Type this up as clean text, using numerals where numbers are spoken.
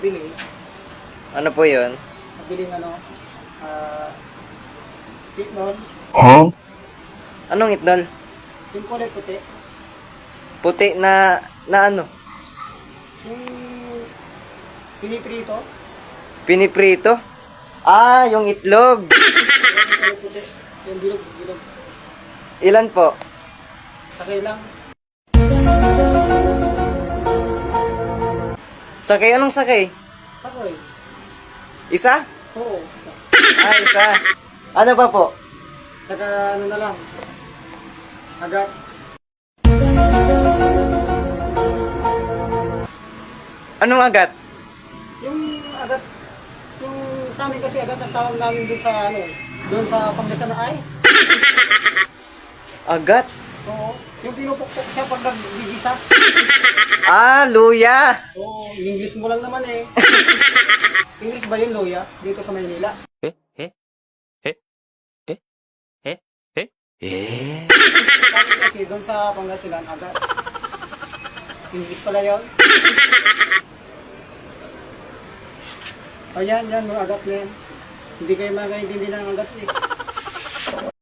bili. Ano po yun? Biling tiknon, Anong itnol? yung kulay puti. Puti na ano? Yung piniprito, Piniprito? Ah, yung itlog. yung kulay puti, yung bilog. Ilan po? Sakay lang. Sakay? Anong sakay? Sakoy. Isa? Oo, isa. Ah, isa. Ano pa po? Saka na lang. Agad. Anong agat? Yung agad, yung sa amin kasi agad ang tawag namin doon sa doon sa Pangasinan ay. Agat? Oo, yung pinupukpok siya pag nagbigisa. Ah, luya. Oo, English mo lang naman eh. English ba yun, Loya? Dito sa Maynila. Sabi kasi doon sa Pangasinan, agad. English pala yun. O yan, mga agat na yan. Hindi kayo makakaintindi ng agat eh.